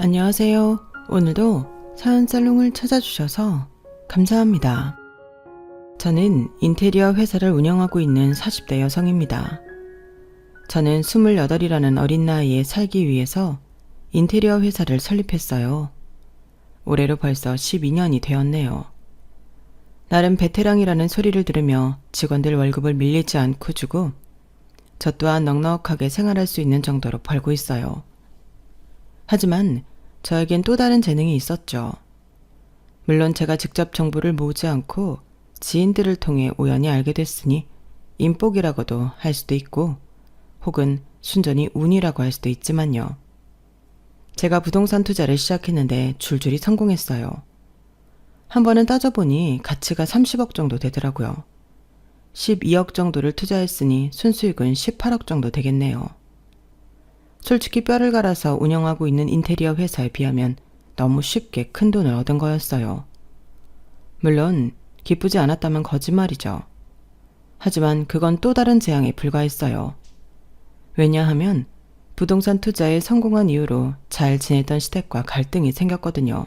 안녕하세요. 오늘도 사연살롱을 찾아주셔서 감사합니다. 저는 인테리어 회사를 운영하고 있는 40대 여성입니다. 저는 28이라는 어린 나이에 살기 위해서 인테리어 회사를 설립했어요. 올해로 벌써 12년이 되었네요. 나름 베테랑이라는 소리를 들으며 직원들 월급을 밀리지 않고 주고 저 또한 넉넉하게 생활할 수 있는 정도로 벌고 있어요. 하지만 저에겐 또 다른 재능이 있었죠. 물론 제가 직접 정보를 모으지 않고 지인들을 통해 우연히 알게 됐으니 인복이라고도 할 수도 있고 혹은 순전히 운이라고 할 수도 있지만요. 제가 부동산 투자를 시작했는데 줄줄이 성공했어요. 한 번은 따져보니 가치가 30억 정도 되더라고요. 12억 정도를 투자했으니 순수익은 18억 정도 되겠네요. 솔직히 뼈를 갈아서 운영하고 있는 인테리어 회사에 비하면 너무 쉽게 큰 돈을 얻은 거였어요. 물론 기쁘지 않았다면 거짓말이죠. 하지만 그건 또 다른 재앙에 불과했어요. 왜냐하면 부동산 투자에 성공한 이후로 잘 지냈던 시댁과 갈등이 생겼거든요.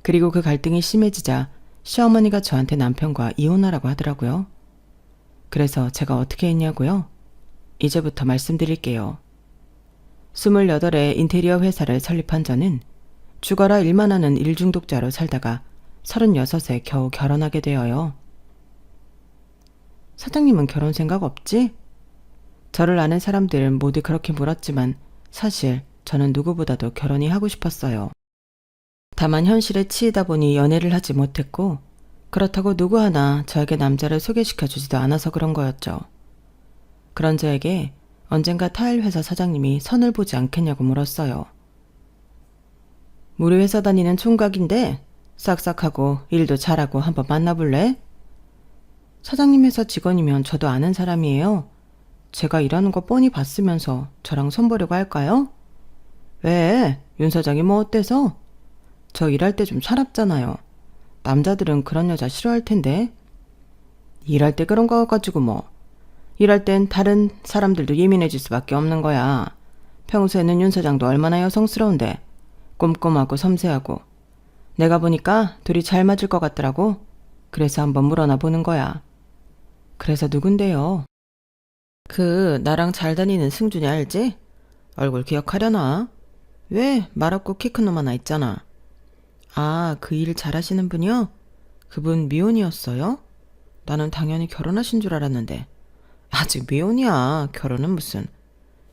그리고 그 갈등이 심해지자 시어머니가 저한테 남편과 이혼하라고 하더라고요. 그래서 제가 어떻게 했냐고요? 이제부터 말씀드릴게요. 28에 인테리어 회사를 설립한 저는 죽어라 일만 하는 일중독자로 살다가 36에 겨우 결혼하게 되어요. 사장님은 결혼 생각 없지? 저를 아는 사람들은 모두 그렇게 물었지만 사실 저는 누구보다도 결혼이 하고 싶었어요. 다만 현실에 치이다 보니 연애를 하지 못했고 그렇다고 누구 하나 저에게 남자를 소개시켜주지도 않아서 그런 거였죠. 그런 저에게 언젠가 타일 회사 사장님이 선을 보지 않겠냐고 물었어요. 우리 회사 다니는 총각인데 싹싹하고 일도 잘하고 한번 만나볼래? 사장님 회사 직원이면 저도 아는 사람이에요. 제가 일하는 거 뻔히 봤으면서 저랑 손보려고 할까요? 왜? 윤 사장이 뭐 어때서? 저 일할 때 좀 차갑잖아요. 남자들은 그런 여자 싫어할 텐데. 일할 때 그런 거 가지고 뭐. 일할 땐 다른 사람들도 예민해질 수밖에 없는 거야. 평소에는 윤 사장도 얼마나 여성스러운데 꼼꼼하고 섬세하고 내가 보니까 둘이 잘 맞을 것 같더라고. 그래서 한번 물어나 보는 거야. 그래서 누군데요? 나랑 잘 다니는 승준이 알지? 얼굴 기억하려나? 왜 말 없고 키 큰 놈 하나 있잖아. 아, 그 일 잘하시는 분이요? 그분 미혼이었어요? 나는 당연히 결혼하신 줄 알았는데. 아직 미혼이야. 결혼은 무슨.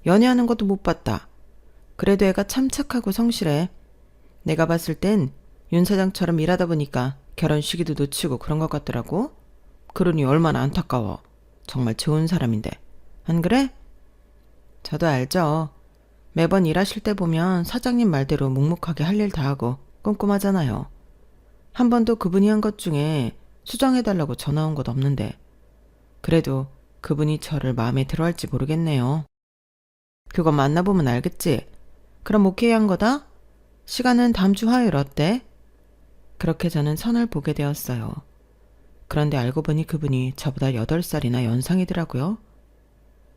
연애하는 것도 못 봤다. 그래도 애가 참 착하고 성실해. 내가 봤을 땐 윤 사장처럼 일하다 보니까 결혼 시기도 놓치고 그런 것 같더라고. 그러니 얼마나 안타까워. 정말 좋은 사람인데. 안 그래? 저도 알죠. 매번 일하실 때 보면 사장님 말대로 묵묵하게 할 일 다 하고 꼼꼼하잖아요. 한 번도 그분이 한 것 중에 수정해달라고 전화 온 것 없는데. 그래도 그분이 저를 마음에 들어할지 모르겠네요. 그거 만나보면 알겠지? 그럼 오케이 한 거다? 시간은 다음 주 화요일 어때? 그렇게 저는 선을 보게 되었어요. 그런데 알고 보니 그분이 저보다 8살이나 연상이더라고요.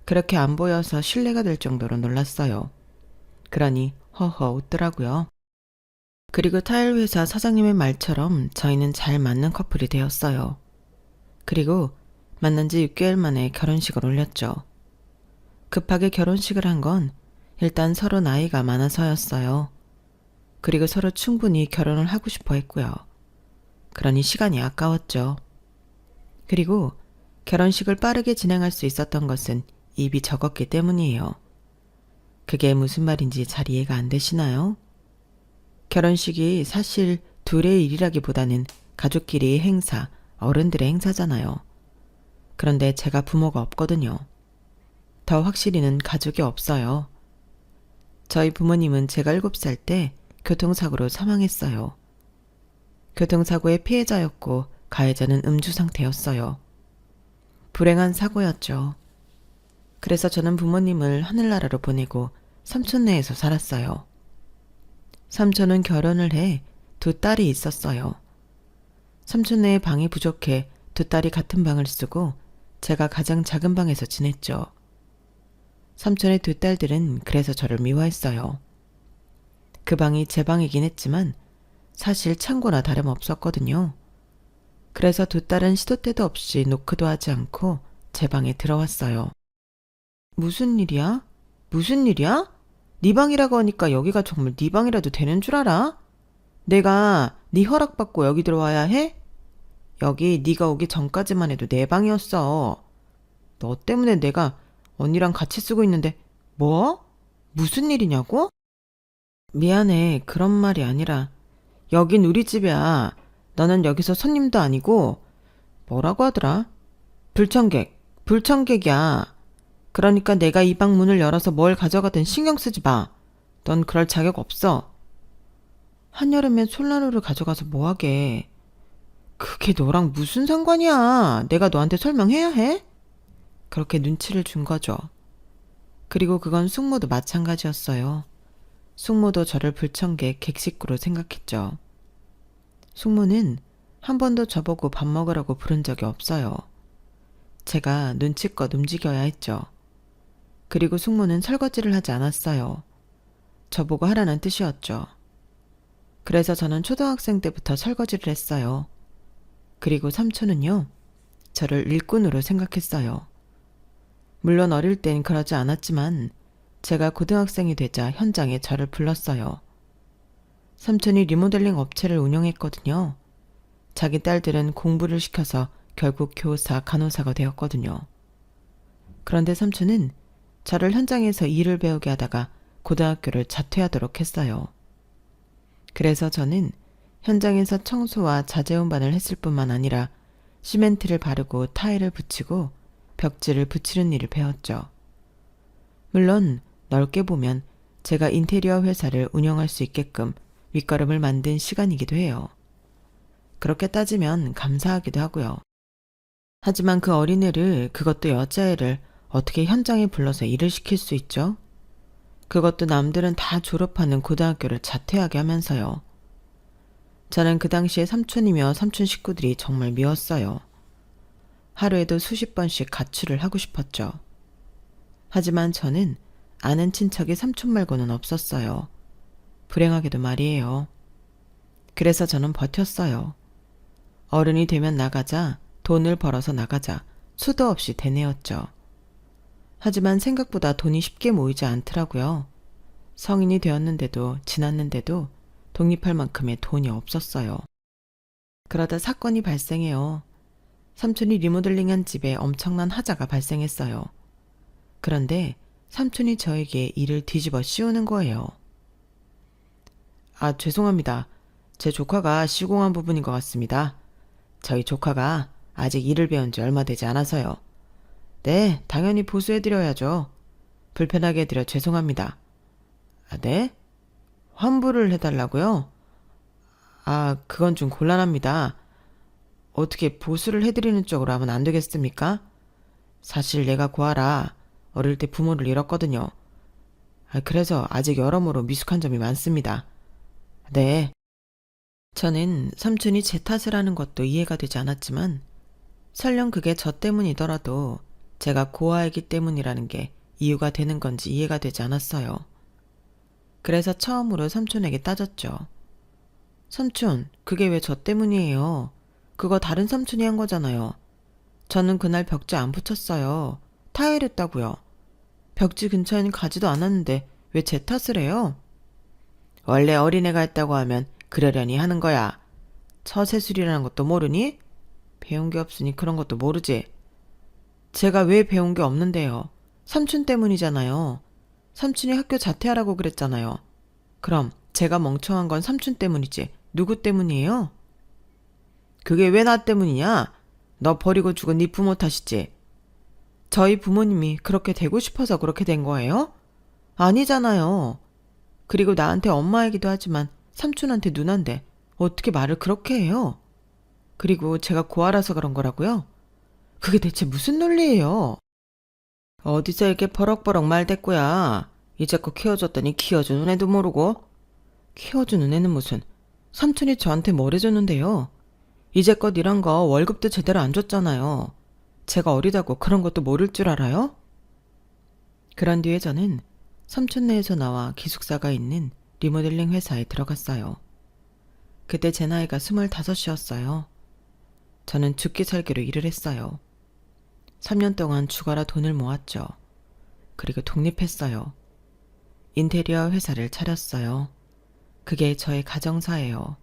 그렇게 안 보여서 신뢰가 될 정도로 놀랐어요. 그러니 허허 웃더라고요. 그리고 타일 회사 사장님의 말처럼 저희는 잘 맞는 커플이 되었어요. 그리고 만난 지 6개월 만에 결혼식을 올렸죠. 급하게 결혼식을 한 건 일단 서로 나이가 많아서였어요. 그리고 서로 충분히 결혼을 하고 싶어 했고요. 그러니 시간이 아까웠죠. 그리고 결혼식을 빠르게 진행할 수 있었던 것은 입이 적었기 때문이에요. 그게 무슨 말인지 잘 이해가 안 되시나요? 결혼식이 사실 둘의 일이라기보다는 가족끼리의 행사, 어른들의 행사잖아요. 그런데 제가 부모가 없거든요. 더 확실히는 가족이 없어요. 저희 부모님은 제가 7살 때 교통사고로 사망했어요. 교통사고의 피해자였고 가해자는 음주 상태였어요. 불행한 사고였죠. 그래서 저는 부모님을 하늘나라로 보내고 삼촌네에서 살았어요. 삼촌은 결혼을 해 두 딸이 있었어요. 삼촌네의 방이 부족해 두 딸이 같은 방을 쓰고 제가 가장 작은 방에서 지냈죠. 삼촌의 두 딸들은 그래서 저를 미워했어요. 그 방이 제 방이긴 했지만 사실 창고나 다름없었거든요. 그래서 두 딸은 시도 때도 없이 노크도 하지 않고 제 방에 들어왔어요. 무슨 일이야? 무슨 일이야? 네 방이라고 하니까 여기가 정말 네 방이라도 되는 줄 알아? 내가 네 허락받고 여기 들어와야 해? 여기 네가 오기 전까지만 해도 내 방이었어. 너 때문에 내가 언니랑 같이 쓰고 있는데 뭐? 무슨 일이냐고? 미안해. 그런 말이 아니라 여긴 우리 집이야. 너는 여기서 손님도 아니고 뭐라고 하더라? 불청객이야. 그러니까 내가 이 방 문을 열어서 뭘 가져가든 신경 쓰지 마. 넌 그럴 자격 없어. 한여름에 솔나루를 가져가서 뭐하게. 그게 너랑 무슨 상관이야. 내가 너한테 설명해야 해? 그렇게 눈치를 준 거죠. 그리고 그건 숙모도 마찬가지였어요. 숙모도 저를 불청객, 객식구로 생각했죠. 숙모는 한 번도 저보고 밥 먹으라고 부른 적이 없어요. 제가 눈치껏 움직여야 했죠. 그리고 숙모는 설거지를 하지 않았어요. 저보고 하라는 뜻이었죠. 그래서 저는 초등학생 때부터 설거지를 했어요. 그리고 삼촌은요, 저를 일꾼으로 생각했어요. 물론 어릴 땐 그러지 않았지만 제가 고등학생이 되자 현장에 저를 불렀어요. 삼촌이 리모델링 업체를 운영했거든요. 자기 딸들은 공부를 시켜서 결국 교사, 간호사가 되었거든요. 그런데 삼촌은 저를 현장에서 일을 배우게 하다가 고등학교를 자퇴하도록 했어요. 그래서 저는 현장에서 청소와 자재운반을 했을 뿐만 아니라 시멘트를 바르고 타일을 붙이고 벽지를 붙이는 일을 배웠죠. 물론 넓게 보면 제가 인테리어 회사를 운영할 수 있게끔 윗거름을 만든 시간이기도 해요. 그렇게 따지면 감사하기도 하고요. 하지만 그 어린애를, 그것도 여자애를 어떻게 현장에 불러서 일을 시킬 수 있죠? 그것도 남들은 다 졸업하는 고등학교를 자퇴하게 하면서요. 저는 그 당시에 삼촌이며 삼촌 식구들이 정말 미웠어요. 하루에도 수십 번씩 가출을 하고 싶었죠. 하지만 저는 아는 친척이 삼촌 말고는 없었어요. 불행하게도 말이에요. 그래서 저는 버텼어요. 어른이 되면 나가자, 돈을 벌어서 나가자, 수도 없이 되뇌었죠. 하지만 생각보다 돈이 쉽게 모이지 않더라고요. 성인이 되었는데도 지났는데도 독립할 만큼의 돈이 없었어요. 그러다 사건이 발생해요. 삼촌이 리모델링한 집에 엄청난 하자가 발생했어요. 그런데 삼촌이 저에게 일을 뒤집어 씌우는 거예요. 아, 죄송합니다. 제 조카가 시공한 부분인 것 같습니다. 저희 조카가 아직 일을 배운 지 얼마 되지 않아서요. 네, 당연히 보수해드려야죠. 불편하게 해드려 죄송합니다. 아, 네? 환불을 해달라고요? 아, 그건 좀 곤란합니다. 어떻게 보수를 해드리는 쪽으로 하면 안 되겠습니까? 사실 내가 고아라 어릴 때 부모를 잃었거든요. 그래서 아직 여러모로 미숙한 점이 많습니다. 네. 저는 삼촌이 제 탓을 하는 것도 이해가 되지 않았지만 설령 그게 저 때문이더라도 제가 고아이기 때문이라는 게 이유가 되는 건지 이해가 되지 않았어요. 그래서 처음으로 삼촌에게 따졌죠. 삼촌, 그게 왜 저 때문이에요? 그거 다른 삼촌이 한 거잖아요. 저는 그날 벽지 안 붙였어요. 타일했다고요. 벽지 근처에는 가지도 않았는데 왜 제 탓을 해요? 원래 어린애가 했다고 하면 그러려니 하는 거야. 처세술이라는 것도 모르니? 배운 게 없으니 그런 것도 모르지. 제가 왜 배운 게 없는데요. 삼촌 때문이잖아요. 삼촌이 학교 자퇴하라고 그랬잖아요. 그럼 제가 멍청한 건 삼촌 때문이지 누구 때문이에요? 그게 왜 나 때문이냐? 너 버리고 죽은 네 부모 탓이지. 저희 부모님이 그렇게 되고 싶어서 그렇게 된 거예요? 아니잖아요. 그리고 나한테 엄마이기도 하지만 삼촌한테 누난데 어떻게 말을 그렇게 해요? 그리고 제가 고아라서 그런 거라고요? 그게 대체 무슨 논리예요? 어디서 이렇게 버럭버럭 말댔고야. 이제껏 키워줬더니 키워주는 애도 모르고. 키워주는 애는 무슨. 삼촌이 저한테 뭘 해줬는데요. 이제껏 일한 거 월급도 제대로 안 줬잖아요. 제가 어리다고 그런 것도 모를 줄 알아요? 그런 뒤에 저는 삼촌네에서 나와 기숙사가 있는 리모델링 회사에 들어갔어요. 그때 제 나이가 25이었어요. 저는 죽기 살기로 일을 했어요. 3년 동안 죽어라 돈을 모았죠. 그리고 독립했어요. 인테리어 회사를 차렸어요. 그게 저의 가정사예요.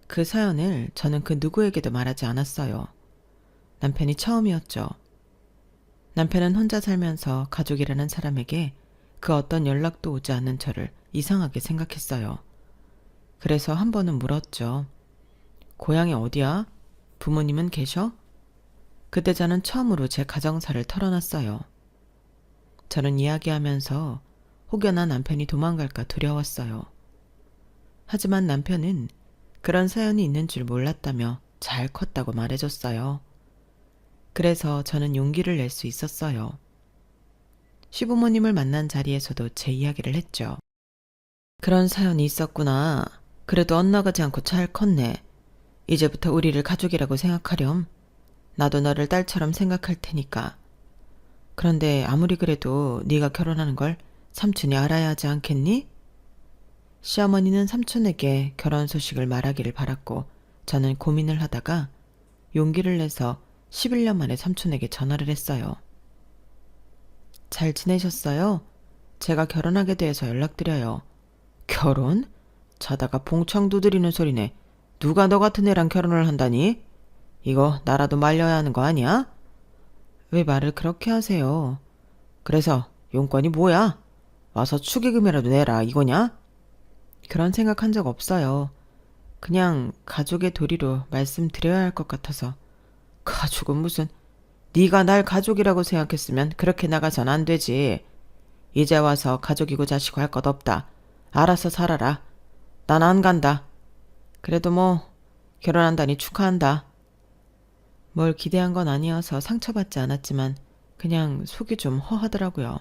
그 사연을 저는 그 누구에게도 말하지 않았어요. 남편이 처음이었죠. 남편은 혼자 살면서 가족이라는 사람에게 그 어떤 연락도 오지 않는 저를 이상하게 생각했어요. 그래서 한 번은 물었죠. 고향이 어디야? 부모님은 계셔? 그때 저는 처음으로 제 가정사를 털어놨어요. 저는 이야기하면서 혹여나 남편이 도망갈까 두려웠어요. 하지만 남편은 그런 사연이 있는 줄 몰랐다며 잘 컸다고 말해줬어요. 그래서 저는 용기를 낼 수 있었어요. 시부모님을 만난 자리에서도 제 이야기를 했죠. 그런 사연이 있었구나. 그래도 엇나가지 않고 잘 컸네. 이제부터 우리를 가족이라고 생각하렴. 나도 너를 딸처럼 생각할 테니까. 그런데 아무리 그래도 네가 결혼하는 걸 삼촌이 알아야 하지 않겠니? 시어머니는 삼촌에게 결혼 소식을 말하기를 바랐고 저는 고민을 하다가 용기를 내서 11년 만에 삼촌에게 전화를 했어요. 잘 지내셨어요? 제가 결혼하게 돼서 연락드려요. 결혼? 자다가 봉창 두드리는 소리네. 누가 너 같은 애랑 결혼을 한다니? 이거 나라도 말려야 하는 거 아니야? 왜 말을 그렇게 하세요? 그래서 용건이 뭐야? 와서 축의금이라도 내라 이거냐? 그런 생각한 적 없어요. 그냥 가족의 도리로 말씀드려야 할 것 같아서. 가족은 무슨. 네가 날 가족이라고 생각했으면 그렇게 나가선 안 되지. 이제 와서 가족이고 자식고 할 것 없다. 알아서 살아라. 난 안 간다. 그래도 뭐 결혼한다니 축하한다. 뭘 기대한 건 아니어서 상처받지 않았지만 그냥 속이 좀 허하더라고요.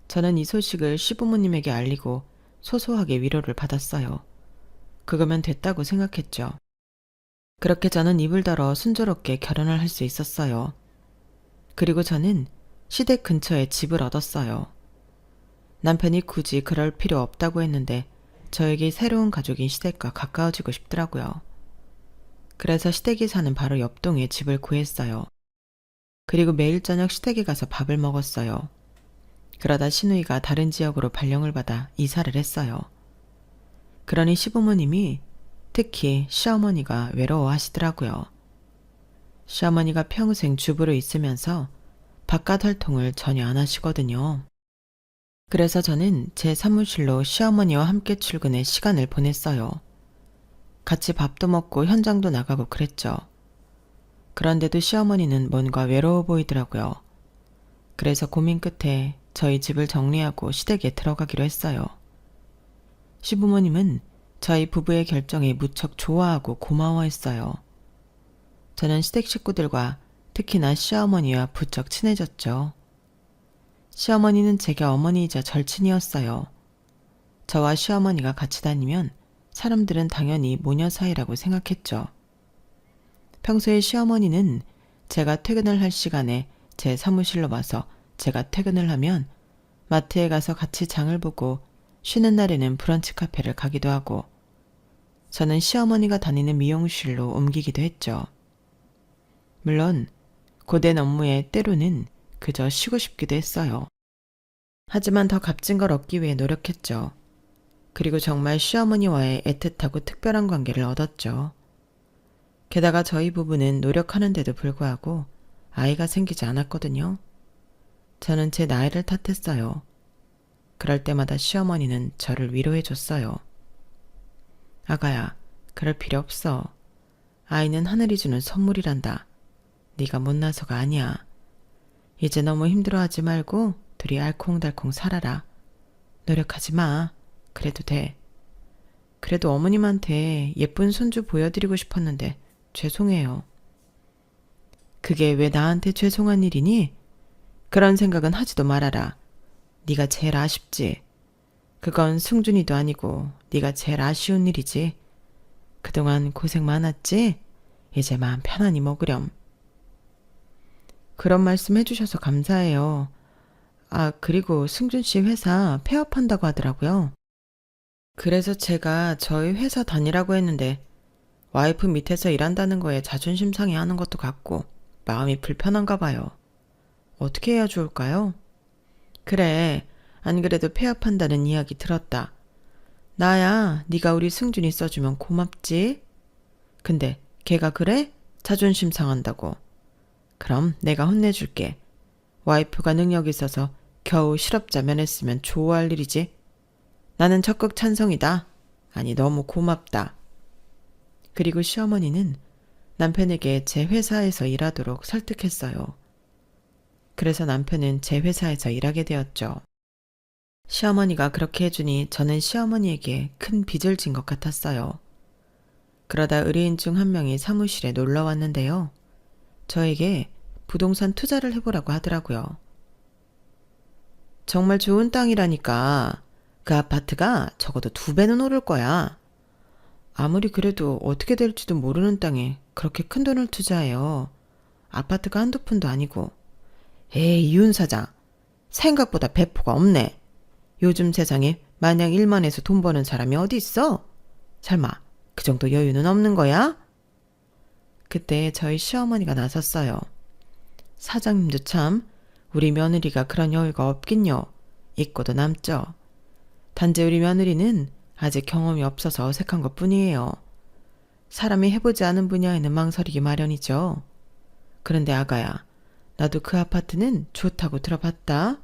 저는 이 소식을 시부모님에게 알리고 소소하게 위로를 받았어요. 그거면 됐다고 생각했죠. 그렇게 저는 입을 덜어 순조롭게 결혼을 할 수 있었어요. 그리고 저는 시댁 근처에 집을 얻었어요. 남편이 굳이 그럴 필요 없다고 했는데 저에게 새로운 가족인 시댁과 가까워지고 싶더라고요. 그래서 시댁이 사는 바로 옆동에 집을 구했어요. 그리고 매일 저녁 시댁에 가서 밥을 먹었어요. 그러다 시누이가 다른 지역으로 발령을 받아 이사를 했어요. 그러니 시부모님이, 특히 시어머니가 외로워하시더라고요. 시어머니가 평생 주부로 있으면서 바깥 활동을 전혀 안 하시거든요. 그래서 저는 제 사무실로 시어머니와 함께 출근해 시간을 보냈어요. 같이 밥도 먹고 현장도 나가고 그랬죠. 그런데도 시어머니는 뭔가 외로워 보이더라고요. 그래서 고민 끝에 저희 집을 정리하고 시댁에 들어가기로 했어요. 시부모님은 저희 부부의 결정에 무척 좋아하고 고마워했어요. 저는 시댁 식구들과 특히나 시어머니와 부쩍 친해졌죠. 시어머니는 제게 어머니이자 절친이었어요. 저와 시어머니가 같이 다니면 사람들은 당연히 모녀 사이라고 생각했죠. 평소에 시어머니는 제가 퇴근을 할 시간에 제 사무실로 와서 제가 퇴근을 하면 마트에 가서 같이 장을 보고 쉬는 날에는 브런치 카페를 가기도 하고 저는 시어머니가 다니는 미용실로 옮기기도 했죠. 물론 고된 업무에 때로는 그저 쉬고 싶기도 했어요. 하지만 더 값진 걸 얻기 위해 노력했죠. 그리고 정말 시어머니와의 애틋하고 특별한 관계를 얻었죠. 게다가 저희 부부는 노력하는데도 불구하고 아이가 생기지 않았거든요. 저는 제 나이를 탓했어요. 그럴 때마다 시어머니는 저를 위로해줬어요. 아가야, 그럴 필요 없어. 아이는 하늘이 주는 선물이란다. 네가 못나서가 아니야. 이제 너무 힘들어하지 말고 둘이 알콩달콩 살아라. 노력하지 마. 그래도 돼. 그래도 어머님한테 예쁜 손주 보여드리고 싶었는데 죄송해요. 그게 왜 나한테 죄송한 일이니? 그런 생각은 하지도 말아라. 네가 제일 아쉽지. 그건 승준이도 아니고 네가 제일 아쉬운 일이지. 그동안 고생 많았지? 이제 마음 편안히 먹으렴. 그런 말씀 해주셔서 감사해요. 아, 그리고 승준 씨 회사 폐업한다고 하더라고요. 그래서 제가 저희 회사 다니라고 했는데 와이프 밑에서 일한다는 거에 자존심 상해하는 것도 같고 마음이 불편한가 봐요. 어떻게 해야 좋을까요? 그래, 안 그래도 폐업한다는 이야기 들었다. 나야 네가 우리 승준이 써주면 고맙지. 근데 걔가 그래? 자존심 상한다고. 그럼 내가 혼내줄게. 와이프가 능력 있어서 겨우 실업자 면했으면 좋아할 일이지. 나는 적극 찬성이다. 아니 너무 고맙다. 그리고 시어머니는 남편에게 제 회사에서 일하도록 설득했어요. 그래서 남편은 제 회사에서 일하게 되었죠. 시어머니가 그렇게 해주니 저는 시어머니에게 큰 빚을 진 것 같았어요. 그러다 의뢰인 중 한 명이 사무실에 놀러 왔는데요. 저에게 부동산 투자를 해보라고 하더라고요. 정말 좋은 땅이라니까. 그 아파트가 적어도 2배는 오를 거야. 아무리 그래도 어떻게 될지도 모르는 땅에 그렇게 큰 돈을 투자해요. 아파트가 한두 푼도 아니고. 에이, 이윤 사장. 생각보다 배포가 없네. 요즘 세상에 마냥 일만 해서 돈 버는 사람이 어디 있어? 설마 그 정도 여유는 없는 거야? 그때 저희 시어머니가 나섰어요. 사장님도 참 우리 며느리가 그런 여유가 없긴요. 있고도 남죠. 단지 우리 며느리는 아직 경험이 없어서 어색한 것뿐이에요. 사람이 해보지 않은 분야에는 망설이기 마련이죠. 그런데 아가야, 나도 그 아파트는 좋다고 들어봤다.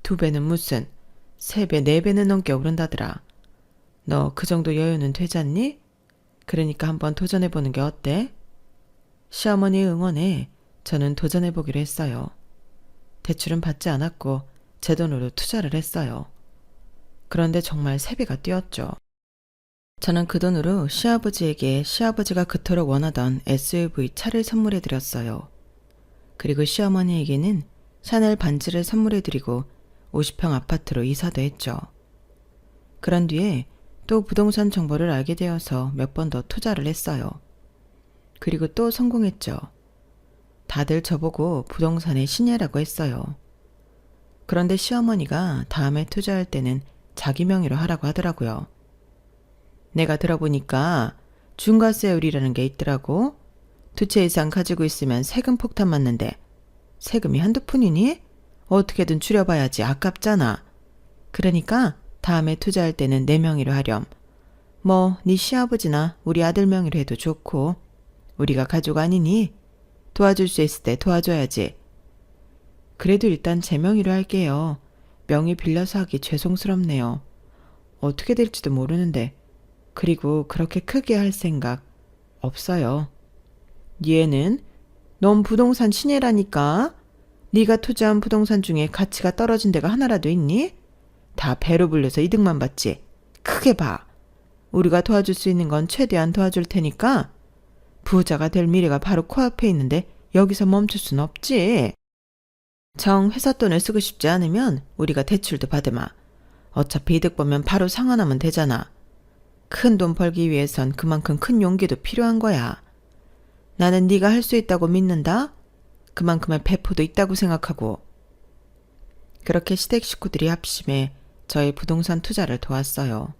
2배는 무슨 3배, 4배는 넘게 오른다더라. 너 그 정도 여유는 되잖니? 그러니까 한번 도전해보는 게 어때? 시어머니의 응원에 저는 도전해보기로 했어요. 대출은 받지 않았고 제 돈으로 투자를 했어요. 그런데 정말 3배가 뛰었죠. 저는 그 돈으로 시아버지에게 시아버지가 그토록 원하던 SUV 차를 선물해드렸어요. 그리고 시어머니에게는 샤넬 반지를 선물해드리고 50평 아파트로 이사도 했죠. 그런 뒤에 또 부동산 정보를 알게 되어서 몇 번 더 투자를 했어요. 그리고 또 성공했죠. 다들 저보고 부동산의 신예라고 했어요. 그런데 시어머니가 다음에 투자할 때는 자기 명의로 하라고 하더라고요. 내가 들어보니까 중과세율이라는 게 있더라고. 2채 이상 가지고 있으면 세금 폭탄 맞는데 세금이 한두 푼이니? 어떻게든 줄여봐야지 아깝잖아. 그러니까 다음에 투자할 때는 내 명의로 하렴. 뭐 네 시아버지나 우리 아들 명의로 해도 좋고 우리가 가족 아니니 도와줄 수 있을 때 도와줘야지. 그래도 일단 제 명의로 할게요. 명의 빌려서 하기 죄송스럽네요. 어떻게 될지도 모르는데 그리고 그렇게 크게 할 생각 없어요. 얘는 넌 부동산 신예라니까. 네가 투자한 부동산 중에 가치가 떨어진 데가 하나라도 있니? 다 배로 불려서 이득만 받지. 크게 봐. 우리가 도와줄 수 있는 건 최대한 도와줄 테니까 부자가 될 미래가 바로 코앞에 있는데 여기서 멈출 순 없지. 정 회사 돈을 쓰고 싶지 않으면 우리가 대출도 받으마. 어차피 이득 보면 바로 상환하면 되잖아. 큰 돈 벌기 위해선 그만큼 큰 용기도 필요한 거야. 나는 네가 할 수 있다고 믿는다. 그만큼의 배포도 있다고 생각하고. 그렇게 시댁 식구들이 합심해 저의 부동산 투자를 도왔어요.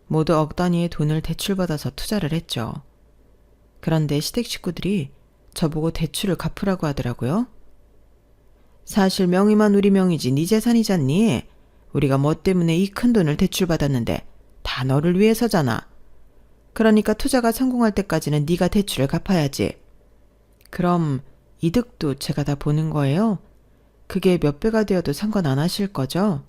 모두 억 단위의 돈을 대출받아서 투자를 했죠. 그런데 시댁 식구들이 저보고 대출을 갚으라고 하더라고요. 사실 명의만 우리 명의지 네 재산이잖니. 우리가 뭐 때문에 이 큰 돈을 대출받았는데 다 너를 위해서잖아. 그러니까 투자가 성공할 때까지는 네가 대출을 갚아야지. 그럼 이득도 제가 다 보는 거예요? 그게 몇 배가 되어도 상관 안 하실 거죠?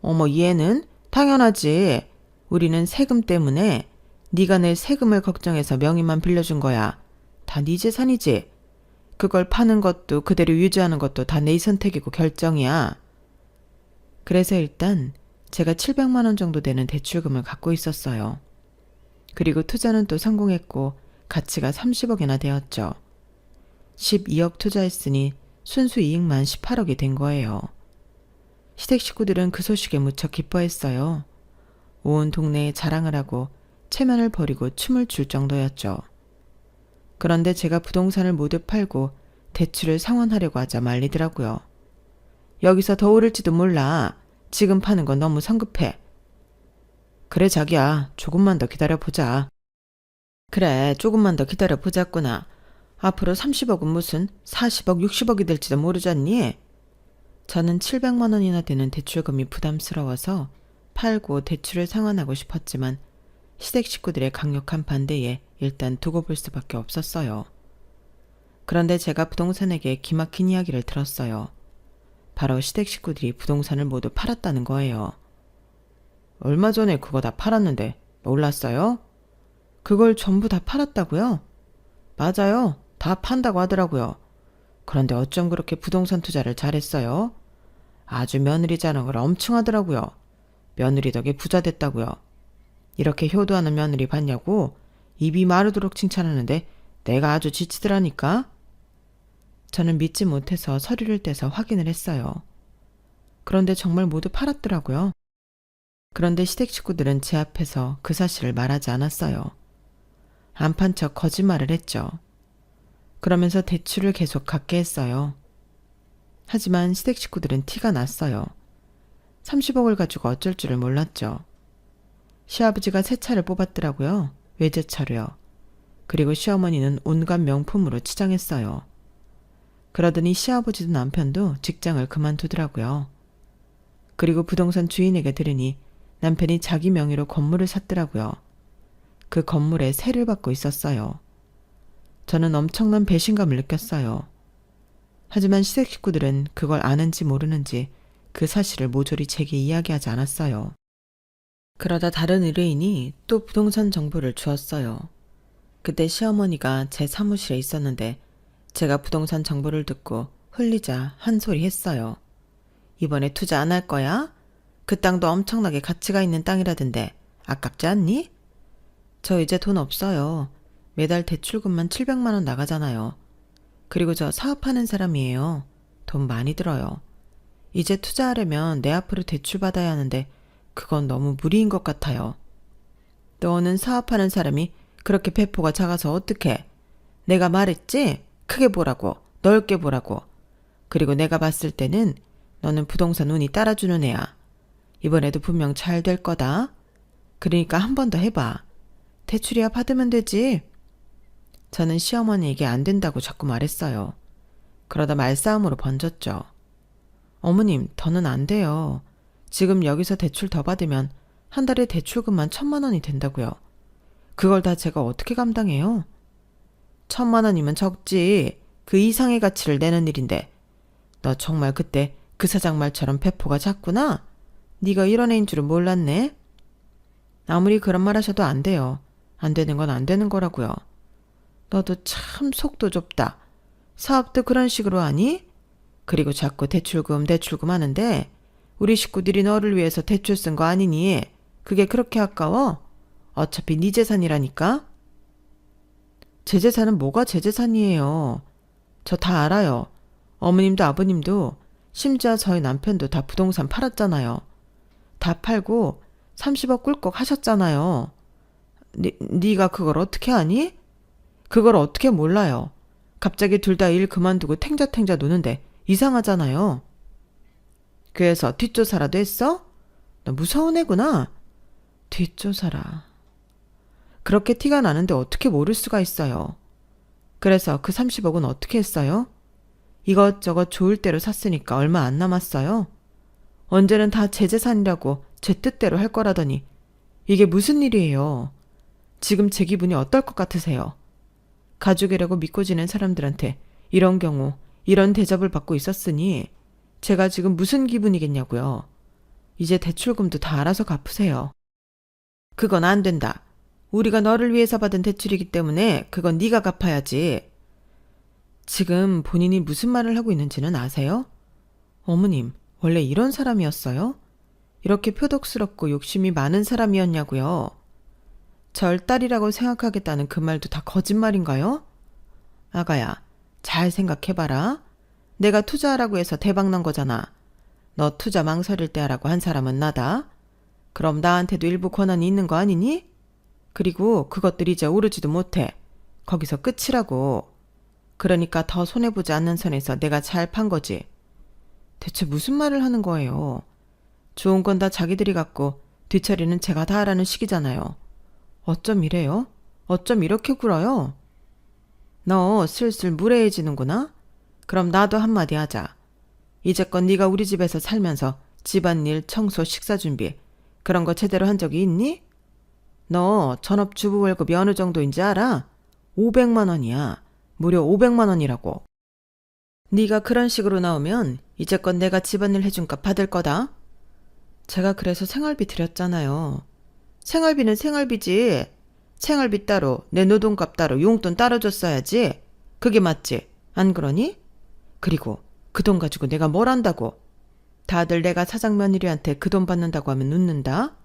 어머, 얘는 당연하지. 우리는 세금 때문에 네가 낼 세금을 걱정해서 명의만 빌려준 거야. 다 네 재산이지. 그걸 파는 것도 그대로 유지하는 것도 다 네 선택이고 결정이야. 그래서 일단 제가 700만 원 정도 되는 대출금을 갖고 있었어요. 그리고 투자는 또 성공했고 가치가 30억이나 되었죠. 12억 투자했으니 순수 이익만 18억이 된 거예요. 시댁 식구들은 그 소식에 무척 기뻐했어요. 온 동네에 자랑을 하고 체면을 버리고 춤을 출 정도였죠. 그런데 제가 부동산을 모두 팔고 대출을 상환하려고 하자 말리더라고요. 여기서 더 오를지도 몰라. 지금 파는 건 너무 성급해. 그래 자기야, 조금만 더 기다려보자. 그래, 조금만 더 기다려보자꾸나. 앞으로 30억은 무슨 40억, 60억이 될지도 모르잖니? 저는 700만 원이나 되는 대출금이 부담스러워서 팔고 대출을 상환하고 싶었지만 시댁 식구들의 강력한 반대에 일단 두고 볼 수밖에 없었어요. 그런데 제가 부동산에게 기막힌 이야기를 들었어요. 바로 시댁 식구들이 부동산을 모두 팔았다는 거예요. 얼마 전에 그거 다 팔았는데 몰랐어요? 그걸 전부 다 팔았다고요? 맞아요. 다 판다고 하더라고요. 그런데 어쩜 그렇게 부동산 투자를 잘했어요? 아주 며느리 자랑을 엄청 하더라고요. 며느리 덕에 부자 됐다고요. 이렇게 효도하는 며느리 봤냐고 입이 마르도록 칭찬하는데 내가 아주 지치더라니까. 저는 믿지 못해서 서류를 떼서 확인을 했어요. 그런데 정말 모두 팔았더라고요. 그런데 시댁 식구들은 제 앞에서 그 사실을 말하지 않았어요. 안 판 척 거짓말을 했죠. 그러면서 대출을 계속 갚게 했어요. 하지만 시댁 식구들은 티가 났어요. 30억을 가지고 어쩔 줄을 몰랐죠. 시아버지가 새 차를 뽑았더라고요. 외제차로요. 그리고 시어머니는 온갖 명품으로 치장했어요. 그러더니 시아버지도 남편도 직장을 그만두더라고요. 그리고 부동산 주인에게 들으니 남편이 자기 명의로 건물을 샀더라고요. 그 건물에 세를 받고 있었어요. 저는 엄청난 배신감을 느꼈어요. 하지만 시댁 식구들은 그걸 아는지 모르는지 그 사실을 모조리 제게 이야기하지 않았어요. 그러다 다른 의뢰인이 또 부동산 정보를 주었어요. 그때 시어머니가 제 사무실에 있었는데 제가 부동산 정보를 듣고 흘리자 한 소리 했어요. 이번에 투자 안 할 거야? 그 땅도 엄청나게 가치가 있는 땅이라던데 아깝지 않니? 저 이제 돈 없어요. 매달 대출금만 700만 원 나가잖아요. 그리고 저 사업하는 사람이에요. 돈 많이 들어요. 이제 투자하려면 내 앞으로 대출 받아야 하는데 그건 너무 무리인 것 같아요. 너는 사업하는 사람이 그렇게 배포가 작아서 어떡해? 내가 말했지? 크게 보라고, 넓게 보라고. 그리고 내가 봤을 때는 너는 부동산 운이 따라주는 애야. 이번에도 분명 잘 될 거다. 그러니까 한 번 더 해봐. 대출이야 받으면 되지. 저는 시어머니에게 안 된다고 자꾸 말했어요. 그러다 말싸움으로 번졌죠. 어머님, 더는 안 돼요. 지금 여기서 대출 더 받으면 한 달에 대출금만 1,000만 원이 된다고요. 그걸 다 제가 어떻게 감당해요? 1,000만 원이면 적지. 그 이상의 가치를 내는 일인데. 너 정말 그때 그 사장 말처럼 배포가 작구나? 네가 이런 애인 줄은 몰랐네. 아무리 그런 말 하셔도 안 돼요. 안 되는 건 안 되는 거라고요. 너도 참 속도 좁다. 사업도 그런 식으로 하니? 그리고 자꾸 대출금 하는데 우리 식구들이 너를 위해서 대출 쓴 거 아니니? 그게 그렇게 아까워? 어차피 네 재산이라니까? 제 재산은 뭐가 제 재산이에요. 저 다 알아요. 어머님도 아버님도 심지어 저희 남편도 다 부동산 팔았잖아요. 다 팔고 30억 꿀꺽 하셨잖아요. 네가 그걸 어떻게 아니? 그걸 어떻게 몰라요. 갑자기 둘 다 일 그만두고 탱자탱자 노는데 이상하잖아요. 그래서 뒷조사라도 했어? 너 무서운 애구나. 뒷조사라. 그렇게 티가 나는데 어떻게 모를 수가 있어요. 그래서 그 30억은 어떻게 했어요? 이것저것 좋을 대로 샀으니까 얼마 안 남았어요. 언제는 다 제 재산이라고 제 뜻대로 할 거라더니 이게 무슨 일이에요. 지금 제 기분이 어떨 것 같으세요? 가족이라고 믿고 지낸 사람들한테 이런 경우 이런 대접을 받고 있었으니 제가 지금 무슨 기분이겠냐고요. 이제 대출금도 다 알아서 갚으세요. 그건 안 된다. 우리가 너를 위해서 받은 대출이기 때문에 그건 네가 갚아야지. 지금 본인이 무슨 말을 하고 있는지는 아세요? 어머님, 원래 이런 사람이었어요? 이렇게 표독스럽고 욕심이 많은 사람이었냐고요. 절 딸이라고 생각하겠다는 그 말도 다 거짓말인가요? 아가야, 잘 생각해봐라. 내가 투자하라고 해서 대박난 거잖아. 너 투자 망설일 때 하라고 한 사람은 나다. 그럼 나한테도 일부 권한이 있는 거 아니니? 그리고 그것들 이제 오르지도 못해. 거기서 끝이라고. 그러니까 더 손해보지 않는 선에서 내가 잘 판 거지. 대체 무슨 말을 하는 거예요? 좋은 건 다 자기들이 갖고 뒤처리는 제가 다 하라는 식이잖아요. 어쩜 이래요? 어쩜 이렇게 굴어요? 너 슬슬 무례해지는구나? 그럼 나도 한마디 하자. 이제껏 네가 우리 집에서 살면서 집안일, 청소, 식사 준비 그런 거 제대로 한 적이 있니? 너 전업주부 월급이 어느 정도인지 알아? 500만 원이야. 무려 500만 원이라고. 네가 그런 식으로 나오면 이제껏 내가 집안일 해준 값 받을 거다. 제가 그래서 생활비 드렸잖아요. 생활비는 생활비지. 생활비 따로, 내 노동값 따로, 용돈 따로 줬어야지. 그게 맞지? 안 그러니? 그리고 그 돈 가지고 내가 뭘 한다고? 다들 내가 사장 며느리한테 그 돈 받는다고 하면 웃는다?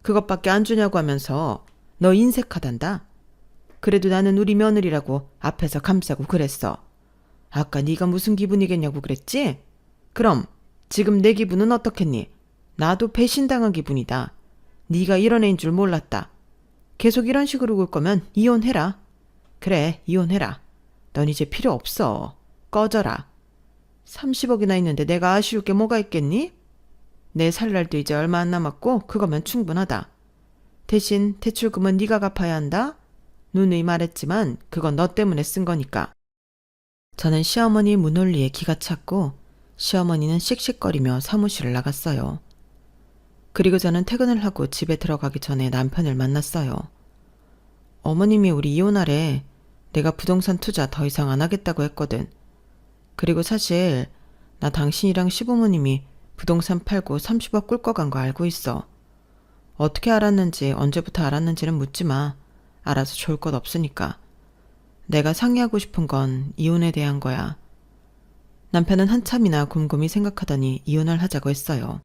그것밖에 안 주냐고 하면서 너 인색하단다. 그래도 나는 우리 며느리라고 앞에서 감싸고 그랬어. 아까 네가 무슨 기분이겠냐고 그랬지? 그럼 지금 내 기분은 어떻겠니? 나도 배신당한 기분이다. 네가 이런 애인 줄 몰랐다. 계속 이런 식으로 굴 거면 이혼해라. 그래, 이혼해라. 넌 이제 필요 없어. 꺼져라. 30억이나 있는데 내가 아쉬울 게 뭐가 있겠니? 내 살 날도 이제 얼마 안 남았고 그거면 충분하다. 대신 대출금은 네가 갚아야 한다. 누누이 말했지만 그건 너 때문에 쓴 거니까. 저는 시어머니 문홀리에 기가 찼고 시어머니는 씩씩거리며 사무실을 나갔어요. 그리고 저는 퇴근을 하고 집에 들어가기 전에 남편을 만났어요. 어머님이 우리 이혼하래. 내가 부동산 투자 더 이상 안 하겠다고 했거든. 그리고 사실 나 당신이랑 시부모님이 부동산 팔고 30억 꿀꺽 간 거 알고 있어. 어떻게 알았는지 언제부터 알았는지는 묻지 마. 알아서 좋을 것 없으니까. 내가 상의하고 싶은 건 이혼에 대한 거야. 남편은 한참이나 곰곰이 생각하더니 이혼을 하자고 했어요.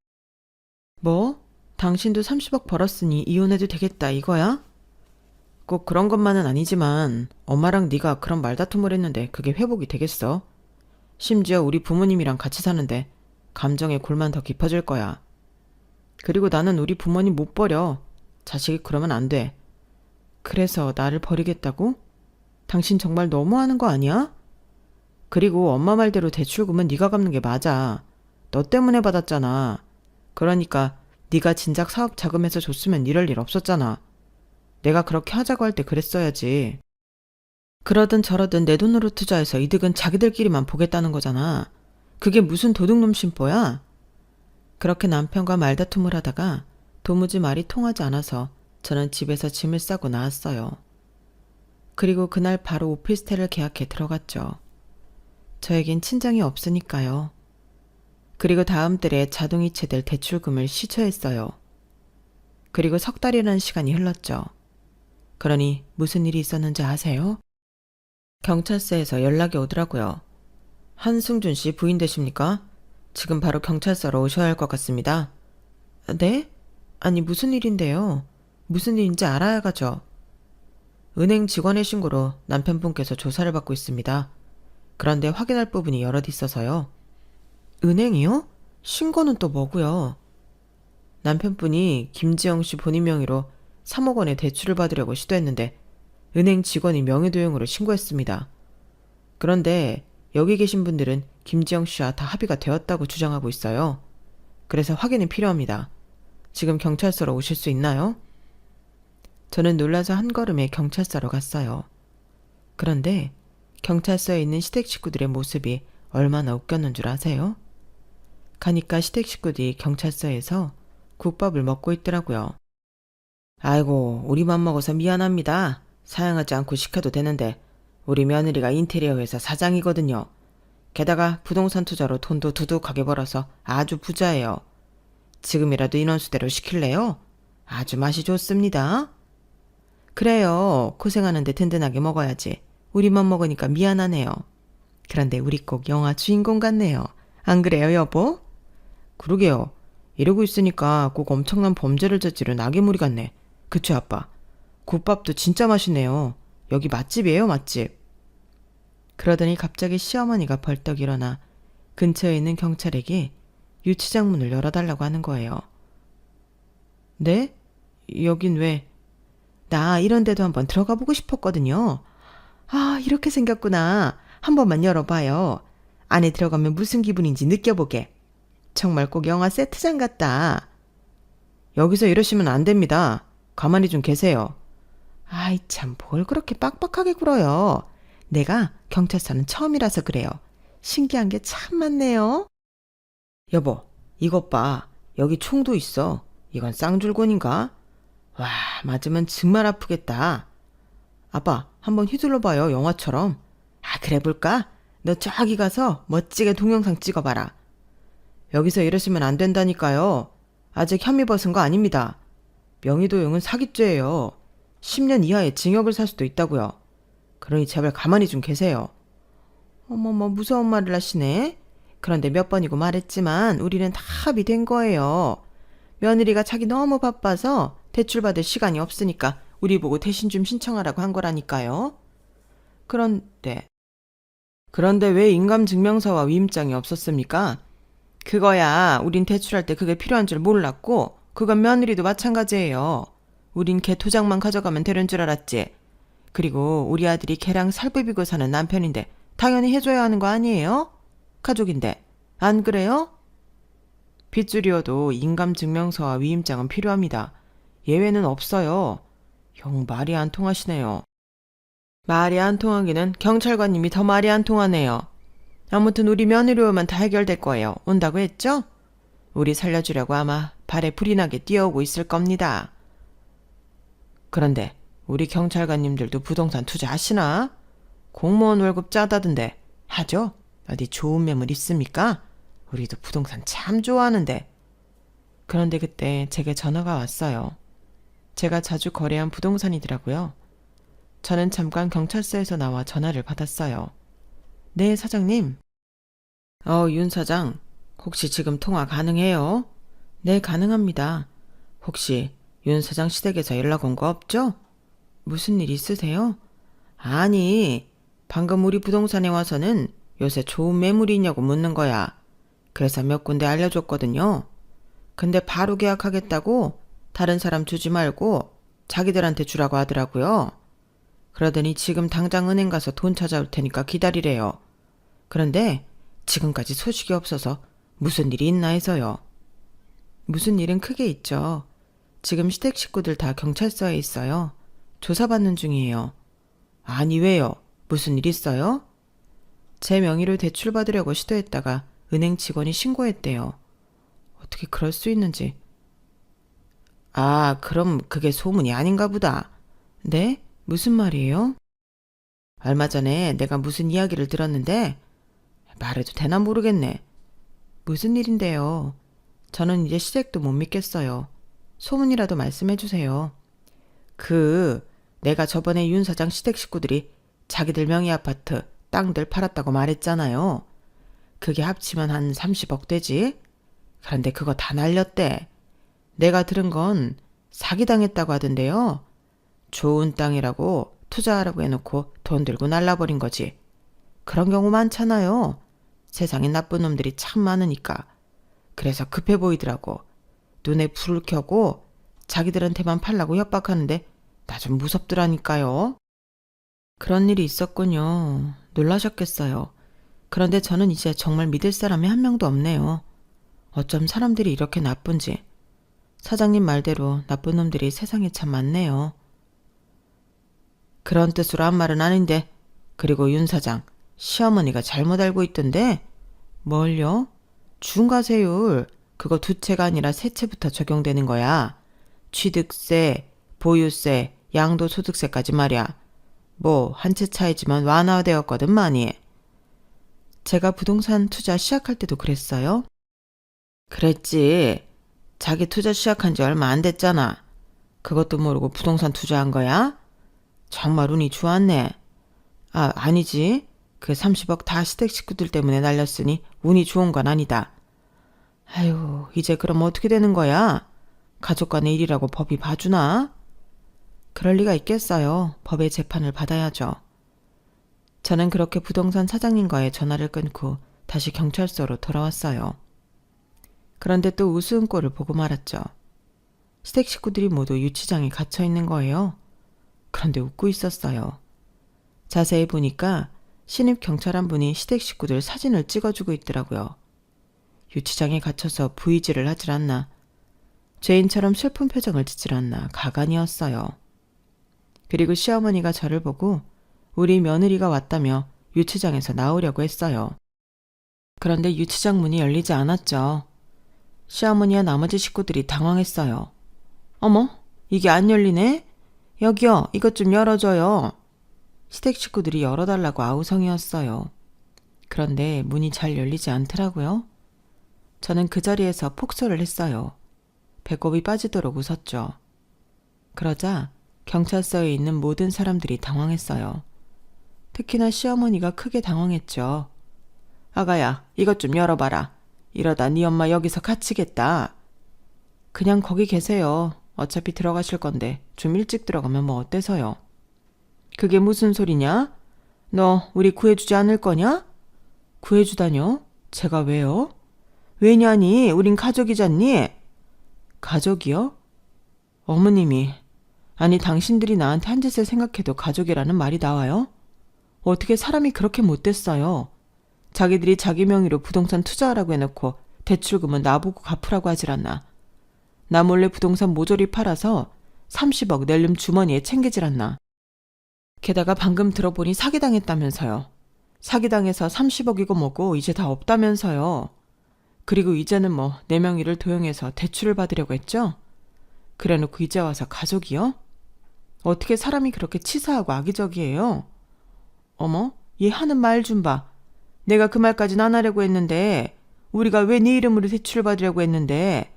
뭐? 당신도 30억 벌었으니 이혼해도 되겠다 이거야? 꼭 그런 것만은 아니지만 엄마랑 네가 그런 말다툼을 했는데 그게 회복이 되겠어? 심지어 우리 부모님이랑 같이 사는데 감정의 골만 더 깊어질 거야. 그리고 나는 우리 부모님 못 버려. 자식이 그러면 안 돼. 그래서 나를 버리겠다고? 당신 정말 너무하는 거 아니야? 그리고 엄마 말대로 대출금은 네가 갚는 게 맞아. 너 때문에 받았잖아. 그러니까 네가 진작 사업 자금해서 줬으면 이럴 일 없었잖아. 내가 그렇게 하자고 할 때 그랬어야지. 그러든 저러든 내 돈으로 투자해서 이득은 자기들끼리만 보겠다는 거잖아. 그게 무슨 도둑놈 심보야? 그렇게 남편과 말다툼을 하다가 도무지 말이 통하지 않아서 저는 집에서 짐을 싸고 나왔어요. 그리고 그날 바로 오피스텔을 계약해 들어갔죠. 저에겐 친정이 없으니까요. 그리고 다음 달에 자동이체될 대출금을 시초했어요. 그리고 석 달이라는 시간이 흘렀죠. 그러니 무슨 일이 있었는지 아세요? 경찰서에서 연락이 오더라고요. 한승준 씨 부인 되십니까? 지금 바로 경찰서로 오셔야 할 것 같습니다. 네? 아니 무슨 일인데요? 무슨 일인지 알아야 가죠. 은행 직원의 신고로 남편분께서 조사를 받고 있습니다. 그런데 확인할 부분이 여럿 있어서요. 은행이요? 신고는 또 뭐고요? 남편분이 김지영 씨 본인 명의로 3억 원의 대출을 받으려고 시도했는데 은행 직원이 명의도용으로 신고했습니다. 그런데 여기 계신 분들은 김지영 씨와 다 합의가 되었다고 주장하고 있어요. 그래서 확인이 필요합니다. 지금 경찰서로 오실 수 있나요? 저는 놀라서 한 걸음에 경찰서로 갔어요. 그런데 경찰서에 있는 시댁 식구들의 모습이 얼마나 웃겼는 줄 아세요? 가니까 시댁 식구들이 경찰서에서 국밥을 먹고 있더라고요. 아이고, 우리만 먹어서 미안합니다. 사양하지 않고 시켜도 되는데 우리 며느리가 인테리어 회사 사장이거든요. 게다가 부동산 투자로 돈도 두둑하게 벌어서 아주 부자예요. 지금이라도 인원수대로 시킬래요? 아주 맛이 좋습니다. 그래요. 고생하는데 든든하게 먹어야지. 우리만 먹으니까 미안하네요. 그런데 우리 꼭 영화 주인공 같네요. 안 그래요, 여보? 그러게요. 이러고 있으니까 꼭 엄청난 범죄를 저지른 악의무리 같네. 그쵸, 아빠? 국밥도 진짜 맛있네요. 여기 맛집이에요, 맛집. 그러더니 갑자기 시어머니가 벌떡 일어나 근처에 있는 경찰에게 유치장 문을 열어달라고 하는 거예요. 네? 여긴 왜? 나 이런 데도 한번 들어가 보고 싶었거든요. 아, 이렇게 생겼구나. 한 번만 열어봐요. 안에 들어가면 무슨 기분인지 느껴보게. 정말 꼭 영화 세트장 같다. 여기서 이러시면 안 됩니다. 가만히 좀 계세요. 아이 참 뭘 그렇게 빡빡하게 굴어요. 내가 경찰서는 처음이라서 그래요. 신기한 게 참 많네요. 여보, 이것 봐. 여기 총도 있어. 이건 쌍줄곤인가? 와, 맞으면 정말 아프겠다. 아빠, 한번 휘둘러 봐요, 영화처럼. 아, 그래 볼까? 너 저기 가서 멋지게 동영상 찍어봐라. 여기서 이러시면 안 된다니까요. 아직 혐의 벗은 거 아닙니다. 명의도용은 사기죄예요. 10년 이하의 징역을 살 수도 있다고요. 그러니 제발 가만히 좀 계세요. 어머머, 무서운 말을 하시네. 그런데 몇 번이고 말했지만 우리는 다 합의된 거예요. 며느리가 자기 너무 바빠서 대출받을 시간이 없으니까 우리 보고 대신 좀 신청하라고 한 거라니까요. 그런데 왜 인감증명서와 위임장이 없었습니까? 그거야 우린 대출할 때 그게 필요한 줄 몰랐고 그건 며느리도 마찬가지예요. 우린 걔 도장만 가져가면 되는 줄 알았지. 그리고 우리 아들이 걔랑 살부비고 사는 남편인데 당연히 해줘야 하는 거 아니에요? 가족인데 안 그래요? 빚줄이어도 인감증명서와 위임장은 필요합니다. 예외는 없어요. 영 말이 안 통하시네요. 말이 안 통하기는 경찰관님이 더 말이 안 통하네요. 아무튼 우리 며느리 오면 다 해결될 거예요. 온다고 했죠? 우리 살려주려고 아마 발에 불이 나게 뛰어오고 있을 겁니다. 그런데 우리 경찰관님들도 부동산 투자하시나? 공무원 월급 짜다던데 하죠? 어디 좋은 매물 있습니까? 우리도 부동산 참 좋아하는데. 그런데 그때 제게 전화가 왔어요. 제가 자주 거래한 부동산이더라고요. 저는 잠깐 경찰서에서 나와 전화를 받았어요. 네, 사장님. 윤 사장. 혹시 지금 통화 가능해요? 네, 가능합니다. 혹시 윤 사장 시댁에서 연락 온 거 없죠? 무슨 일 있으세요? 아니, 방금 우리 부동산에 와서는 요새 좋은 매물이 있냐고 묻는 거야. 그래서 몇 군데 알려줬거든요. 근데 바로 계약하겠다고 다른 사람 주지 말고 자기들한테 주라고 하더라고요. 그러더니 지금 당장 은행 가서 돈 찾아올 테니까 기다리래요. 그런데 지금까지 소식이 없어서 무슨 일이 있나 해서요. 무슨 일은 크게 있죠. 지금 시댁 식구들 다 경찰서에 있어요. 조사받는 중이에요. 아니 왜요? 무슨 일 있어요? 제 명의로 대출받으려고 시도했다가 은행 직원이 신고했대요. 어떻게 그럴 수 있는지. 아, 그럼 그게 소문이 아닌가 보다. 네? 무슨 말이에요? 얼마 전에 내가 무슨 이야기를 들었는데 말해도 되나 모르겠네. 무슨 일인데요? 저는 이제 시댁도 못 믿겠어요. 소문이라도 말씀해 주세요. 내가 저번에 윤 사장 시댁 식구들이 자기들 명의 아파트, 땅들 팔았다고 말했잖아요. 그게 합치면 한 30억 되지? 그런데 그거 다 날렸대. 내가 들은 건 사기당했다고 하던데요. 좋은 땅이라고 투자하라고 해놓고 돈 들고 날라버린 거지. 그런 경우 많잖아요. 세상에 나쁜 놈들이 참 많으니까. 그래서 급해 보이더라고. 눈에 불을 켜고 자기들한테만 팔라고 협박하는데 나 좀 무섭더라니까요. 그런 일이 있었군요. 놀라셨겠어요. 그런데 저는 이제 정말 믿을 사람이 한 명도 없네요. 어쩜 사람들이 이렇게 나쁜지. 사장님 말대로 나쁜 놈들이 세상에 참 많네요. 그런 뜻으로 한 말은 아닌데. 그리고 윤 사장, 시어머니가 잘못 알고 있던데. 뭘요? 중과세율. 그거 두 채가 아니라 세 채부터 적용되는 거야. 취득세, 보유세, 양도소득세까지 말이야. 뭐 한 채 차이지만 완화되었거든 많이. 제가 부동산 투자 시작할 때도 그랬어요? 그랬지. 자기 투자 시작한 지 얼마 안 됐잖아. 그것도 모르고 부동산 투자한 거야? 정말 운이 좋았네. 아, 아니지. 그 30억 다 시댁 식구들 때문에 날렸으니 운이 좋은 건 아니다. 아유, 이제 그럼 어떻게 되는 거야? 가족 간의 일이라고 법이 봐주나? 그럴 리가 있겠어요. 법의 재판을 받아야죠. 저는 그렇게 부동산 사장님과의 전화를 끊고 다시 경찰서로 돌아왔어요. 그런데 또 우스운 꼴을 보고 말았죠. 시댁 식구들이 모두 유치장에 갇혀 있는 거예요. 그런데 웃고 있었어요. 자세히 보니까 신입 경찰 한 분이 시댁 식구들 사진을 찍어주고 있더라고요. 유치장에 갇혀서 V질을 하질 않나. 죄인처럼 슬픈 표정을 짓질 않나 가관이었어요. 그리고 시어머니가 저를 보고 우리 며느리가 왔다며 유치장에서 나오려고 했어요. 그런데 유치장 문이 열리지 않았죠. 시어머니와 나머지 식구들이 당황했어요. 어머, 이게 안 열리네? 여기요, 이것 좀 열어줘요. 시댁 식구들이 열어달라고 아우성이었어요. 그런데 문이 잘 열리지 않더라고요. 저는 그 자리에서 폭소를 했어요. 배꼽이 빠지도록 웃었죠. 그러자 경찰서에 있는 모든 사람들이 당황했어요. 특히나 시어머니가 크게 당황했죠. 아가야, 이것 좀 열어봐라. 이러다 네 엄마 여기서 갇히겠다. 그냥 거기 계세요. 어차피 들어가실 건데 좀 일찍 들어가면 뭐 어때서요? 그게 무슨 소리냐? 너 우리 구해주지 않을 거냐? 구해주다뇨? 제가 왜요? 왜냐니? 우린 가족이잖니? 가족이요? 어머님이, 아니 당신들이 나한테 한 짓을 생각해도 가족이라는 말이 나와요? 어떻게 사람이 그렇게 못됐어요? 자기들이 자기 명의로 부동산 투자하라고 해놓고 대출금은 나보고 갚으라고 하질 않나. 나 몰래 부동산 모조리 팔아서 30억 낼름 주머니에 챙기질 않나. 게다가 방금 들어보니 사기당했다면서요. 사기당해서 30억이고 뭐고 이제 다 없다면서요. 그리고 이제는 뭐 내 명의를 도용해서 대출을 받으려고 했죠? 그래놓고 이제 와서 가족이요? 어떻게 사람이 그렇게 치사하고 악의적이에요? 어머, 얘 하는 말 좀 봐. 내가 그 말까진 안 하려고 했는데 우리가 왜 네 이름으로 대출을 받으려고 했는데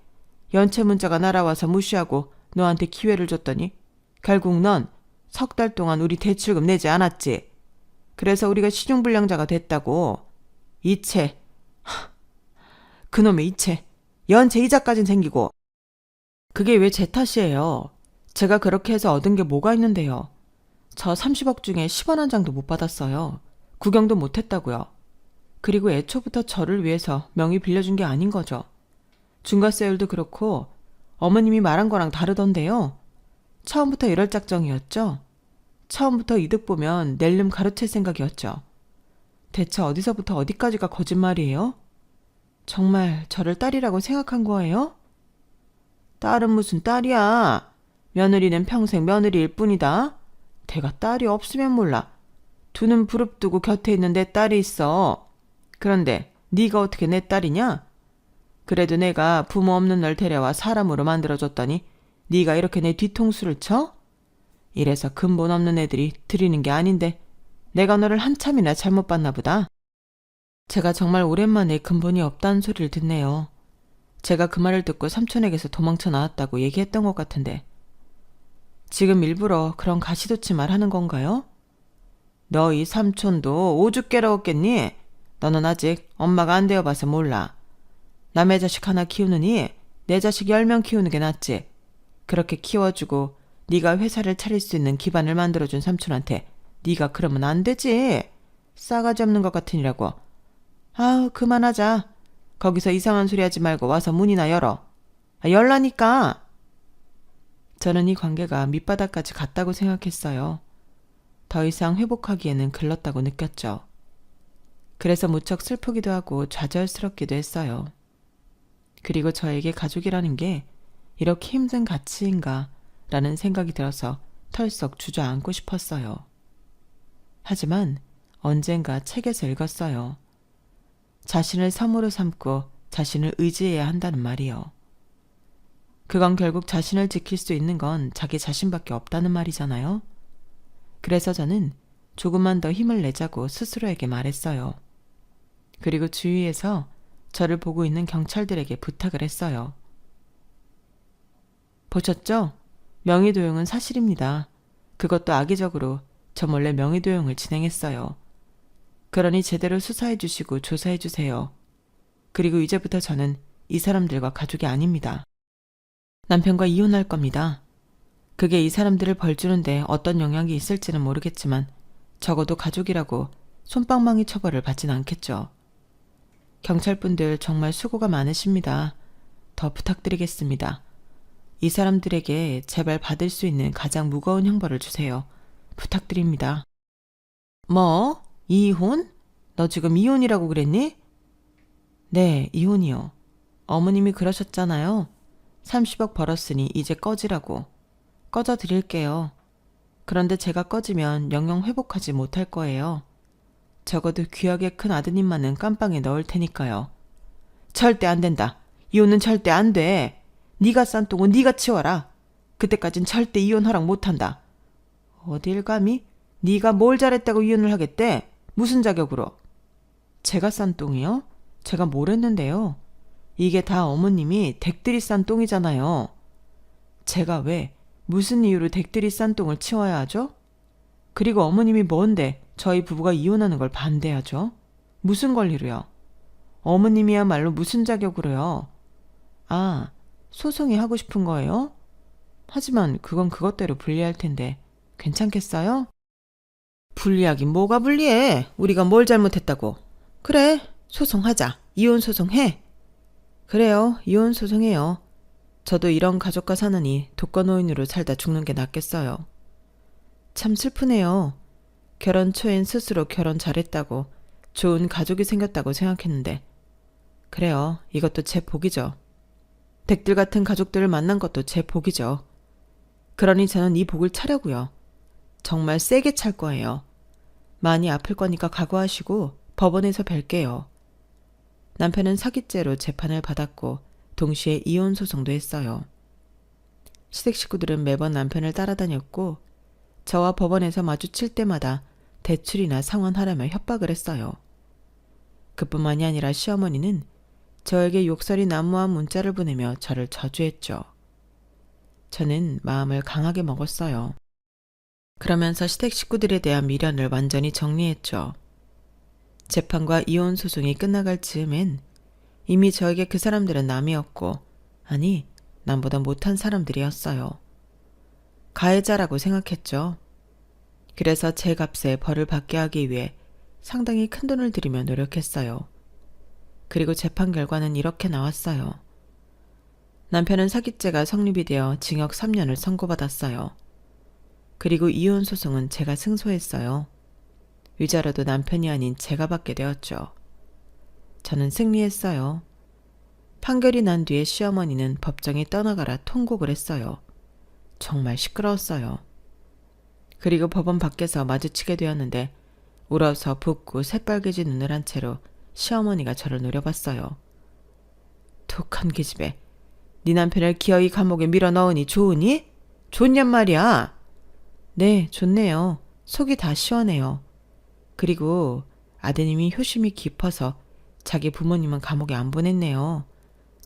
연체 문자가 날아와서 무시하고 너한테 기회를 줬더니 결국 넌 석 달 동안 우리 대출금 내지 않았지. 그래서 우리가 신용불량자가 됐다고. 이체. 그놈의 이체. 연체 이자까진 생기고. 그게 왜 제 탓이에요. 제가 그렇게 해서 얻은 게 뭐가 있는데요. 저 30억 중에 10원 한 장도 못 받았어요. 구경도 못 했다고요. 그리고 애초부터 저를 위해서 명의 빌려준 게 아닌 거죠. 중과세율도 그렇고 어머님이 말한 거랑 다르던데요. 처음부터 이럴 작정이었죠. 처음부터 이득 보면 낼름 가로챌 생각이었죠. 대체 어디서부터 어디까지가 거짓말이에요? 정말 저를 딸이라고 생각한 거예요? 딸은 무슨 딸이야. 며느리는 평생 며느리일 뿐이다. 대가 딸이 없으면 몰라. 두 눈 부릅뜨고 곁에 있는 내 딸이 있어. 그런데 네가 어떻게 내 딸이냐? 그래도 내가 부모 없는 널 데려와 사람으로 만들어줬더니 네가 이렇게 내 뒤통수를 쳐? 이래서 근본 없는 애들이 들이는 게 아닌데 내가 너를 한참이나 잘못 봤나 보다. 제가 정말 오랜만에 근본이 없다는 소리를 듣네요. 제가 그 말을 듣고 삼촌에게서 도망쳐 나왔다고 얘기했던 것 같은데 지금 일부러 그런 가시돋치 말 하는 건가요? 너희 삼촌도 오죽괴로웠겠니? 너는 아직 엄마가 안 되어봐서 몰라. 남의 자식 하나 키우느니 내 자식 10명 키우는 게 낫지. 그렇게 키워주고 네가 회사를 차릴 수 있는 기반을 만들어준 삼촌한테 네가 그러면 안 되지. 싸가지 없는 것 같으니라고. 아우 그만하자. 거기서 이상한 소리 하지 말고 와서 문이나 열어. 열라니까. 저는 이 관계가 밑바닥까지 갔다고 생각했어요. 더 이상 회복하기에는 글렀다고 느꼈죠. 그래서 무척 슬프기도 하고 좌절스럽기도 했어요. 그리고 저에게 가족이라는 게 이렇게 힘든 가치인가 라는 생각이 들어서 털썩 주저앉고 싶었어요. 하지만 언젠가 책에서 읽었어요. 자신을 섬으로 삼고 자신을 의지해야 한다는 말이요. 그건 결국 자신을 지킬 수 있는 건 자기 자신밖에 없다는 말이잖아요. 그래서 저는 조금만 더 힘을 내자고 스스로에게 말했어요. 그리고 주위에서 저를 보고 있는 경찰들에게 부탁을 했어요. 보셨죠? 명의도용은 사실입니다. 그것도 악의적으로 저 몰래 명의도용을 진행했어요. 그러니 제대로 수사해 주시고 조사해 주세요. 그리고 이제부터 저는 이 사람들과 가족이 아닙니다. 남편과 이혼할 겁니다. 그게 이 사람들을 벌주는데 어떤 영향이 있을지는 모르겠지만 적어도 가족이라고 솜방망이 처벌을 받진 않겠죠. 경찰분들 정말 수고가 많으십니다. 더 부탁드리겠습니다. 이 사람들에게 제발 받을 수 있는 가장 무거운 형벌을 주세요. 부탁드립니다. 뭐? 이혼? 너 지금 이혼이라고 그랬니? 네, 이혼이요. 어머님이 그러셨잖아요. 30억 벌었으니 이제 꺼지라고. 꺼져 드릴게요. 그런데 제가 꺼지면 영영 회복하지 못할 거예요. 적어도 귀하게 큰 아드님만은 깜빵에 넣을 테니까요. 절대 안 된다. 이혼은 절대 안 돼. 네가 싼 똥은 네가 치워라. 그때까진 절대 이혼 허락 못한다. 어딜 감히? 네가 뭘 잘했다고 이혼을 하겠대? 무슨 자격으로? 제가 싼 똥이요? 제가 뭘 했는데요? 이게 다 어머님이 댁들이 싼 똥이잖아요. 제가 왜, 무슨 이유로 댁들이 싼 똥을 치워야 하죠? 그리고 어머님이 뭔데 저희 부부가 이혼하는 걸 반대하죠? 무슨 권리로요? 어머님이야말로 무슨 자격으로요? 아, 소송이 하고 싶은 거예요? 하지만 그건 그것대로 불리할 텐데 괜찮겠어요? 불리하긴 뭐가 불리해. 우리가 뭘 잘못했다고. 그래, 소송하자. 이혼 소송해. 그래요, 이혼 소송해요. 저도 이런 가족과 사느니 독거노인으로 살다 죽는 게 낫겠어요. 참 슬프네요. 결혼 초엔 스스로 결혼 잘했다고, 좋은 가족이 생겼다고 생각했는데. 그래요, 이것도 제 복이죠. 댁들 같은 가족들을 만난 것도 제 복이죠. 그러니 저는 이 복을 차려고요. 정말 세게 찰 거예요. 많이 아플 거니까 각오하시고 법원에서 뵐게요. 남편은 사기죄로 재판을 받았고 동시에 이혼 소송도 했어요. 시댁 식구들은 매번 남편을 따라다녔고 저와 법원에서 마주칠 때마다 대출이나 상환하라며 협박을 했어요. 그뿐만이 아니라 시어머니는 저에게 욕설이 난무한 문자를 보내며 저를 저주했죠. 저는 마음을 강하게 먹었어요. 그러면서 시댁 식구들에 대한 미련을 완전히 정리했죠. 재판과 이혼 소송이 끝나갈 즈음엔 이미 저에게 그 사람들은 남이었고, 아니, 남보다 못한 사람들이었어요. 가해자라고 생각했죠. 그래서 제 값에 벌을 받게 하기 위해 상당히 큰 돈을 들이며 노력했어요. 그리고 재판 결과는 이렇게 나왔어요. 남편은 사기죄가 성립이 되어 징역 3년을 선고받았어요. 그리고 이혼 소송은 제가 승소했어요. 위자료도 남편이 아닌 제가 받게 되었죠. 저는 승리했어요. 판결이 난 뒤에 시어머니는 법정에 떠나가라 통곡을 했어요. 정말 시끄러웠어요. 그리고 법원 밖에서 마주치게 되었는데 울어서 붓고 새빨개진 눈을 한 채로 시어머니가 저를 노려봤어요. 독한 기집애, 네 남편을 기어이 감옥에 밀어넣으니 좋으니? 좋냔 말이야. 네, 좋네요. 속이 다 시원해요. 그리고 아드님이 효심이 깊어서 자기 부모님은 감옥에 안 보냈네요.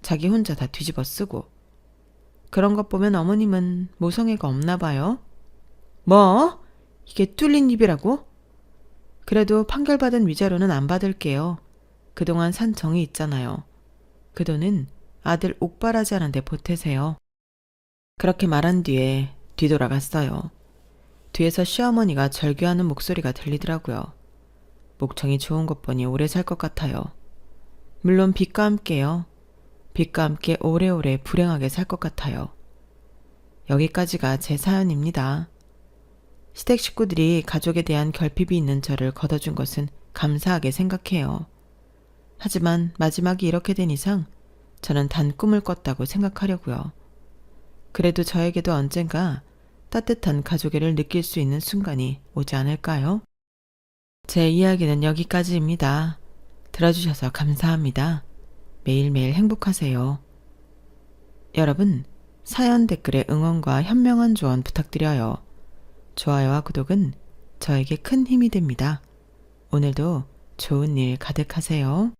자기 혼자 다 뒤집어 쓰고. 그런 것 보면 어머님은 모성애가 없나 봐요. 뭐? 이게 뚫린 입이라고? 그래도 판결받은 위자료는 안 받을게요. 그동안 산 정이 있잖아요. 그 돈은 아들 옥바라지 하는데 보태세요. 그렇게 말한 뒤에 뒤돌아갔어요. 뒤에서 시어머니가 절규하는 목소리가 들리더라고요. 목청이 좋은 것 보니 오래 살 것 같아요. 물론 빚과 함께요. 빚과 함께 오래오래 불행하게 살 것 같아요. 여기까지가 제 사연입니다. 시댁 식구들이 가족에 대한 결핍이 있는 저를 걷어준 것은 감사하게 생각해요. 하지만 마지막이 이렇게 된 이상 저는 단 꿈을 꿨다고 생각하려고요. 그래도 저에게도 언젠가 따뜻한 가족애를 느낄 수 있는 순간이 오지 않을까요? 제 이야기는 여기까지입니다. 들어주셔서 감사합니다. 매일매일 행복하세요. 여러분, 사연 댓글에 응원과 현명한 조언 부탁드려요. 좋아요와 구독은 저에게 큰 힘이 됩니다. 오늘도 좋은 일 가득하세요.